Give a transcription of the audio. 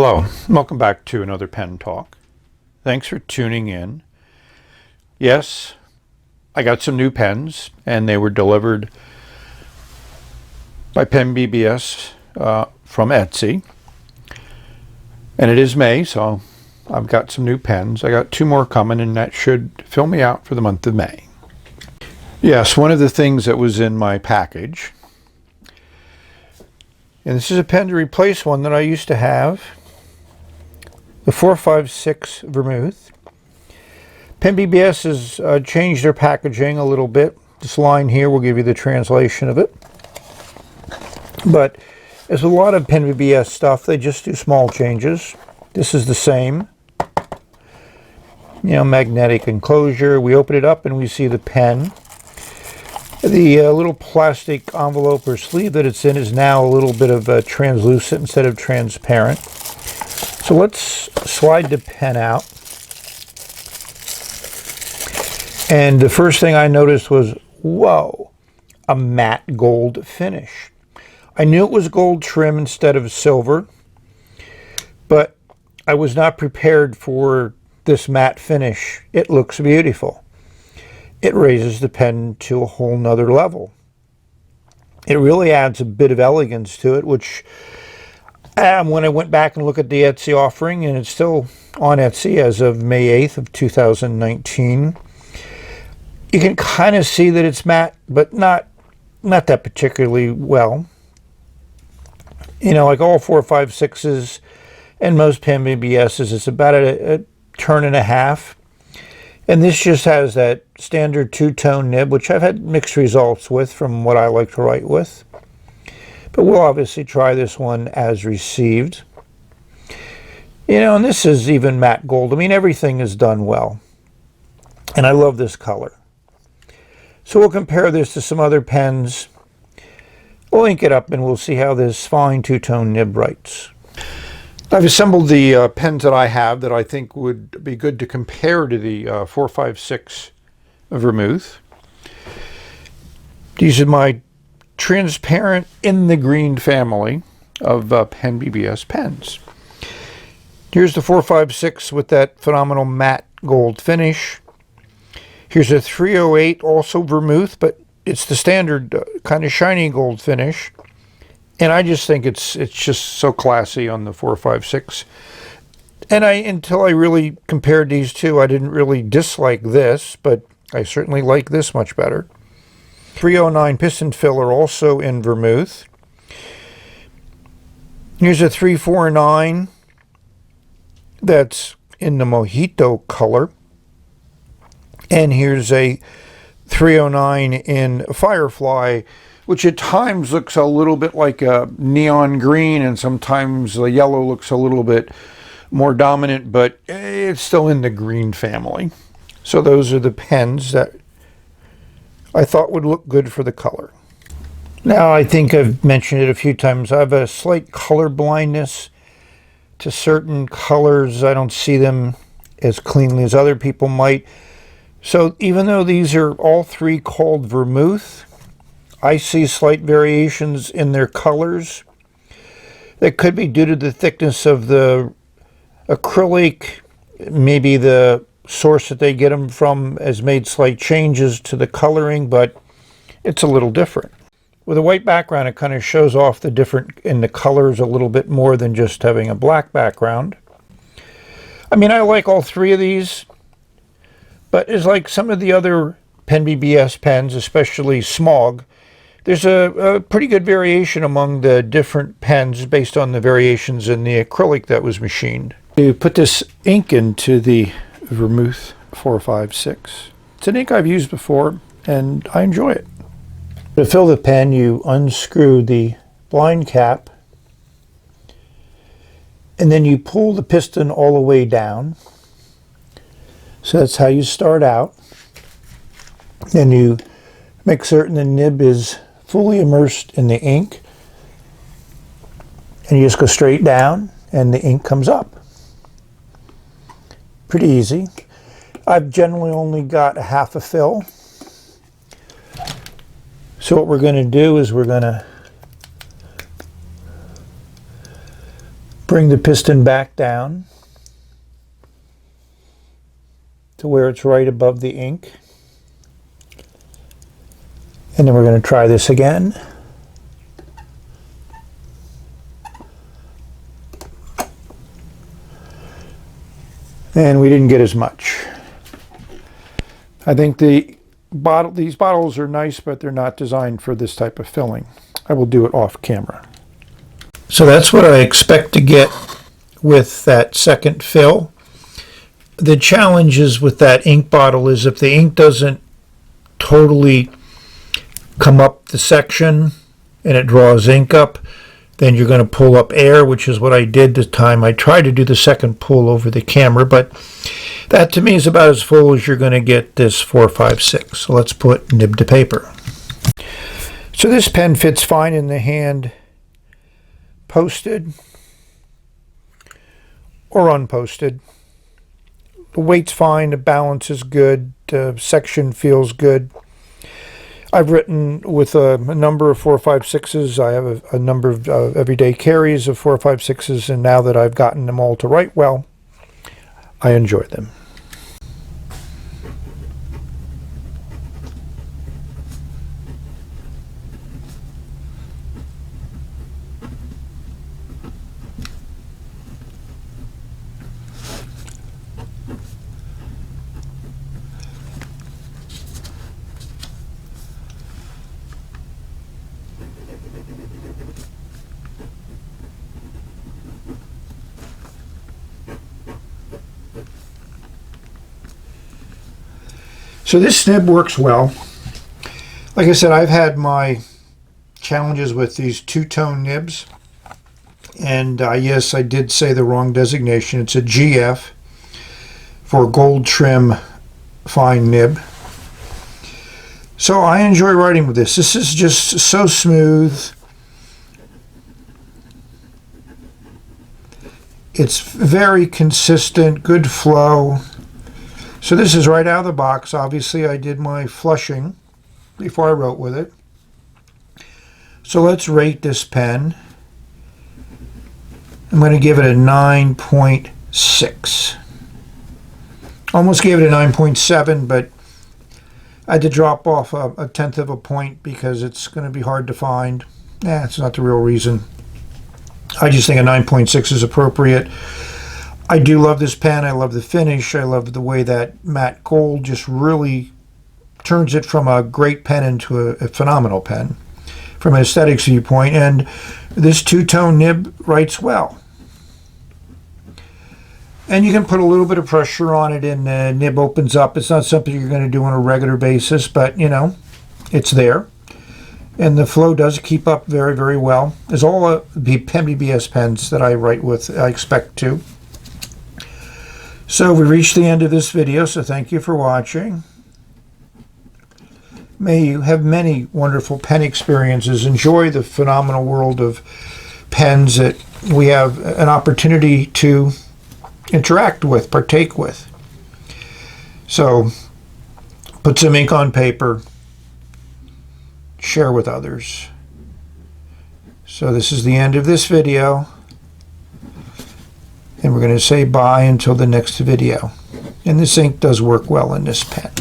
Hello, welcome back to another pen talk. Thanks for tuning in. Yes, I got some new pens and they were delivered by PENBBS from Etsy. And it is May, so I've got some new pens. I got 2 more coming and that should fill me out for the month of May. Yes, one of the things that was in my package, and this is a pen to replace one that I used to have, the 456 Vermouth. PENBBS has changed their packaging a little bit. This line here will give you the translation of it. But as with a lot of PENBBS stuff, they just do small changes. This is the same. Magnetic enclosure. We open it up and we see the pen. The little plastic envelope or sleeve that it's in is now a little bit of translucent instead of transparent. So let's slide the pen out. And the first thing I noticed was, whoa, a matte gold finish. I knew it was gold trim instead of silver, but I was not prepared for this matte finish. It looks beautiful. It raises the pen to a whole nother level. It really adds a bit of elegance to it, which when I went back and looked at the Etsy offering, and it's still on Etsy as of May 8th of 2019, you can kind of see that it's matte, but not that particularly well. Like all 456s and most PENBBSs, it's about a turn and a half. And this just has that standard 2-tone nib, which I've had mixed results with from what I like to write with. But we'll obviously try this one as received. And this is even matte gold. I mean, everything is done well. And I love this color. So we'll compare this to some other pens. We'll ink it up and we'll see how this fine 2-tone nib writes. I've assembled the pens that I have that I think would be good to compare to the 456 Vermouth. These are my transparent in the green family of PENBBS pens. Here's the 456 with that phenomenal matte gold finish. Here's a 308, also Vermouth, but it's the standard kind of shiny gold finish. And I just think it's just so classy on the 456. And until I really compared these two, I didn't really dislike this, but I certainly like this much better. 309 piston filler, also in Vermouth. Here's a 349 that's in the Mojito color. And here's a 309 in Firefly, which at times looks a little bit like a neon green, and sometimes the yellow looks a little bit more dominant, but it's still in the green family. So those are the pens that I thought would look good for the color. Now, I think I've mentioned it a few times. I have a slight color blindness to certain colors. I don't see them as cleanly as other people might. So even though these are all 3 called Vermouth, I see slight variations in their colors. That could be due to the thickness of the acrylic. Maybe the source that they get them from has made slight changes to the coloring, but it's a little different. With a white background, it kind of shows off the different in the colors a little bit more than just having a black background. I mean, I like all 3 of these, but it's like some of the other PENBBS pens, especially Smog. There's a pretty good variation among the different pens based on the variations in the acrylic that was machined. To put this ink into the Vermouth 456. It's an ink I've used before and I enjoy it. To fill the pen, you unscrew the blind cap and then you pull the piston all the way down. So that's how you start out. Then you make certain the nib is fully immersed in the ink, and you just go straight down and the ink comes up. Pretty easy. I've generally only got a half a fill. So what we're going to do is we're going to Bring the piston back down to where it's right above the ink. And then we're going to try this again. And we didn't get as much. I think these bottles are nice, but they're not designed for this type of filling. I will do it off camera. So that's what I expect to get with that second fill. The challenge is with that ink bottle is if the ink doesn't totally come up the section and it draws ink up, then you're going to pull up air, which is what I did this time. I tried to do the second pull over the camera, but that to me is about as full as you're going to get this 456. So let's put nib to paper. So this pen fits fine in the hand, posted or unposted. The weight's fine, the balance is good, the section feels good. I've written with a number of 456s. I have a number of everyday carries of 456s, and now that I've gotten them all to write well, I enjoy them. So this nib works well. Like I said, I've had my challenges with these two-tone nibs. And yes, I did say the wrong designation. It's a GF for gold trim fine nib. So I enjoy writing with this. This is just so smooth. It's very consistent, good flow. So this is right out of the box. Obviously, I did my flushing before I wrote with it. So let's rate this pen. I'm going to give it a 9.6. Almost gave it a 9.7, but I had to drop off a tenth of a point because it's going to be hard to find. It's not the real reason. I just think a 9.6 is appropriate. I do love this pen. I love the finish. I love the way that matte gold just really turns it from a great pen into a phenomenal pen from an aesthetics viewpoint. And this two-tone nib writes well. And you can put a little bit of pressure on it and the nib opens up. It's not something you're going to do on a regular basis, but, you know, it's there. And the flow does keep up very, very well. As all the PENBBS pens that I write with, I expect to. So we reached the end of this video, so thank you for watching. May you have many wonderful pen experiences. Enjoy the phenomenal world of pens that we have an opportunity to interact with, partake with. So put some ink on paper, share with others. So this is the end of this video. And we're going to say bye until the next video. And this ink does work well in this pen.